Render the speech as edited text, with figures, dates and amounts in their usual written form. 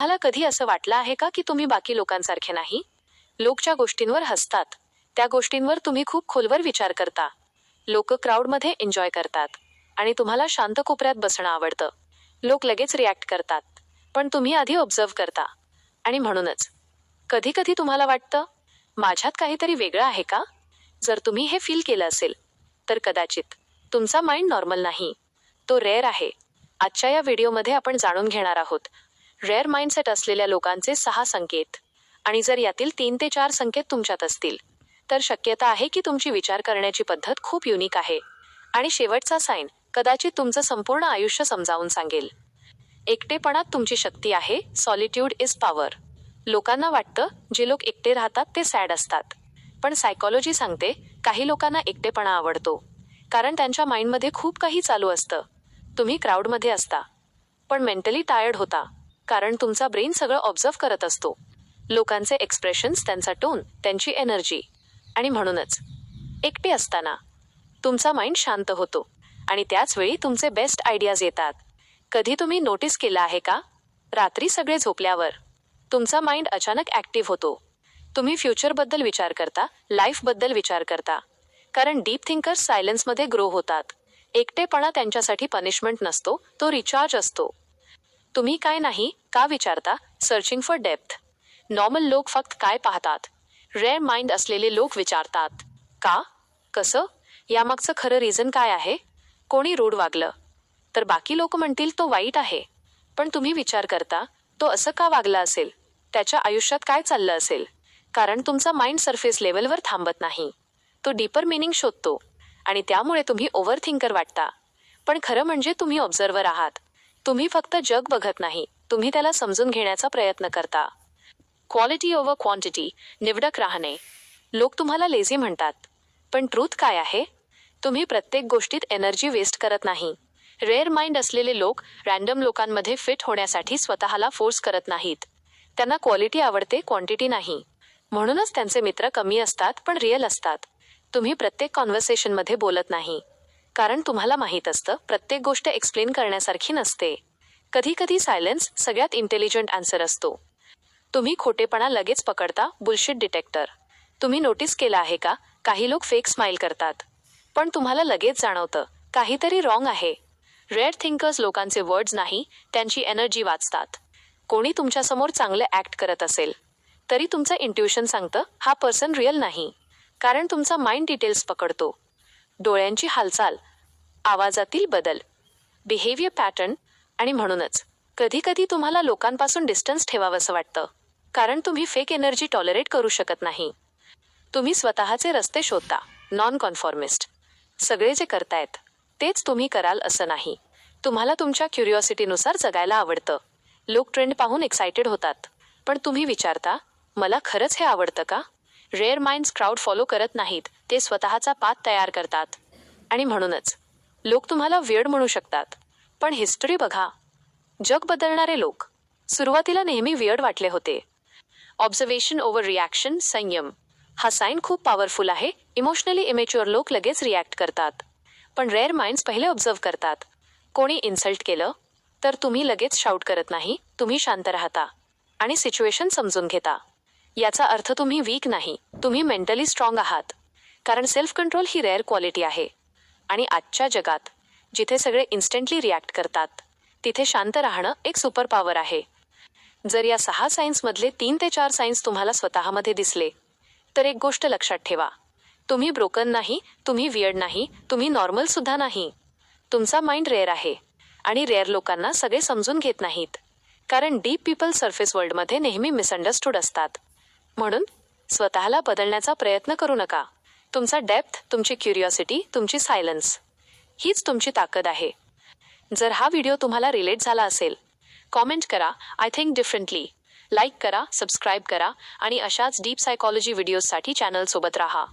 तुम्हाला कधी असं वाटलं आहे का की तुम्ही बाकी लोकांसारखे नाही? लोक ज्या गोष्टींवर हसतात, त्या गोष्टींवर तुम्ही खूप खोलवर विचार करता. लोक क्राऊडमध्ये एन्जॉय करतात आणि तुम्हाला शांत कोपऱ्यात बसणं आवडतं. लोक लगेच रिॲक्ट करतात, पण तुम्ही आधी ऑब्झर्व्ह करता. आणि म्हणूनच कधी कधी तुम्हाला वाटतं, माझ्यात काहीतरी वेगळं आहे का? जर तुम्ही हे फील केलं असेल, तर कदाचित तुमचा माइंड नॉर्मल नाही, तो रेअर आहे. आजच्या या व्हिडिओमध्ये आपण जाणून घेणार आहोत रेअर माइंडसेट असलेल्या लोकांचे 6 संकेत. आणि जर यातील 3 ते 4 संकेत तुमच्यात असतील, तर शक्यता आहे की तुमची विचार करण्याची पद्धत खूप युनिक आहे. आणि शेवटचा साइन कदाचित तुमचं संपूर्ण आयुष्य समजावून सांगेल. एकटेपणात तुमची शक्ती आहे. Solitude is power. लोकांना वाटतं जे लोक एकटे राहतात ते सॅड असतात, पण सायकॉलॉजी सांगते काही लोकांना एकटेपणा आवडतो, कारण त्यांच्या माइंडमध्ये खूप काही चालू असतं. तुम्ही क्राऊडमध्ये असता, पण मेंटली टायर्ड होता, कारण तुमचा ब्रेन सगळं ऑब्झर्व्ह करत असतो. लोकांचे एक्सप्रेशन्स, त्यांचा टोन, त्यांची एनर्जी. आणि म्हणूनच एकटे असताना तुमचा माइंड शांत होतो आणि त्याच वेळी तुमचे बेस्ट आयडियाज येतात. कधी तुम्ही नोटीस केलं आहे का, रात्री सगळे झोपल्यावर तुमचा माइंड अचानक ॲक्टिव्ह होतो. तुम्ही फ्युचरबद्दल विचार करता, लाईफबद्दल विचार करता, कारण डीप थिंकर्स सायलेन्समध्ये ग्रो होतात. एकटेपणा त्यांच्यासाठी पनिशमेंट नसतो, तो रिचार्ज असतो. तुम्ही काय नाही का विचारता, सर्चिंग फॉर डेप्थ. नॉर्मल लोक फक्त काय पाहतात, रेअर माइंड असलेले लोक विचारतात का, कसं, यामागचं खरं रिझन काय आहे. कोणी रूड वागलं तर बाकी लोक म्हणतील तो वाईट आहे, पण तुम्ही विचार करता तो असं का वागला असेल, त्याच्या आयुष्यात काय चाललं असेल. कारण तुमचा माइंड सरफेस लेवलवर थांबत नाही, तो डीपर मिनिंग शोधतो. आणि त्यामुळे तुम्ही ओव्हर थिंकर वाटता, पण खरं म्हणजे तुम्ही ऑब्झर्वर आहात. तुम्ही फक्त जग बघत नाही, तुम्ही त्याला समजून घेण्याचा प्रयत्न करता. Quality over quantity. निवडक राहणे. लोक तुम्हाला लेझी म्हणतात, पण ट्रूथ काय आहे, तुम्ही प्रत्येक गोष्टीत एनर्जी वेस्ट करत नाही. रेअर माइंड असलेले लोक रॅन्डम लोकांमध्ये फिट होण्यासाठी स्वतःला फोर्स करत नाहीत. त्यांना क्वालिटी आवडते, क्वांटिटी नाही. म्हणूनच त्यांचे मित्र कमी असतात पण रिअल असतात. तुम्ही प्रत्येक कॉन्व्हर्सेशनमध्ये बोलत नाही, कारण तुम्हाला माहीत असतं प्रत्येक गोष्ट एक्सप्लेन करण्यासारखी नसते. कधी कधी सायलेन्स सगळ्यात इंटेलिजंट आन्सर असतो. तुम्ही खोटेपणा लगेच पकडता. Bullshit detector. तुम्ही नोटीस केलं आहे का, काही लोक फेक स्माईल करतात, पण तुम्हाला लगेच जाणवतं काहीतरी रॉंग आहे. रेअर थिंकर्स लोकांचे वर्ड्स नाही, त्यांची एनर्जी वाचतात. कोणी तुमच्यासमोर चांगलं ॲक्ट करत असेल, तरी तुमचं इंट्युशन सांगतं हा पर्सन रिअल नाही, कारण तुमचा माइंड डिटेल्स पकडतो. डोळ्यांची हालचाल, आवाजातील बदल, बिहेवियर पॅटर्न. आणि म्हणूनच कधी कधी तुम्हाला लोकांपासून डिस्टन्स ठेवावंसं वाटतं, कारण तुम्ही फेक एनर्जी टॉलरेट करू शकत नाही. तुम्ही स्वतःचे रस्ते शोधता. नॉन कॉन्फॉर्मिस्ट. सगळे जे करतायत तेच तुम्ही कराल असं नाही. तुम्हाला तुमच्या क्युरिओसिटीनुसार जगायला आवडतं. लोक ट्रेंड पाहून एक्सायटेड होतात, पण तुम्ही विचारता मला खरंच हे आवडतं का. रेअर माइंड्स क्राऊड फॉलो करत नाहीत, ते स्वतःचा पाथ तयार करतात. आणि म्हणूनच लोक तुम्हाला वियर्ड म्हणू शकतात, पण हिस्ट्री बघा. जग बदलणारे लोक सुरुवातीला नेहमी वियर्ड वाटले होते. Observation over reaction. संयम. हा साइन खूप पॉवरफुल आहे. इमोशनली इमेच्युअर लोक लगेच रिॲक्ट करतात, पण रेअर माइंड्स पहिले ऑब्झर्व्ह करतात. कोणी इन्सल्ट केलं तर तुम्ही लगेच शाऊट करत नाही, तुम्ही शांत राहता आणि सिच्युएशन समजून घेता. याचा अर्थ तुम्ही वीक नाही, तुम्ही मेंटली स्ट्रॉंग आहात. कारण सेल्फ कंट्रोल ही रेअर क्वालिटी आहे. आणि आजच्या जगात जिथे सगळे इन्स्टंटली रिॲक्ट करतात, तिथे शांत राहणं एक सुपर पॉवर आहे. जर या 6 सायन्समधले 3 ते 4 सायन्स तुम्हाला स्वतःमध्ये दिसले, तर एक गोष्ट लक्षात ठेवा, तुम्ही ब्रोकन नाही, तुम्ही वियर्ड नाही, तुम्ही नॉर्मल सुद्धा नाही. तुमचा माइंड रेअर आहे आणि रेअर लोकांना सगळे समजून घेत नाहीत, कारण डीप पीपल सरफेस वर्ल्डमध्ये नेहमी मिसअंडरस्टूड असतात. म्हणून स्वतःला बदलण्याचा प्रयत्न करू नका. तुमचा डेप्थ, तुमची क्युरिओसिटी, तुमची सायलन्स हीच तुमची ताकद आहे. जर हा व्हिडिओ तुम्हाला रिलेट झाला असेल, कॉमेंट करा आय थिंक डिफरंटली, लाईक करा, सबस्क्राईब करा आणि अशाच डीप सायकॉलॉजी व्हिडिओजसाठी चॅनलसोबत राहा.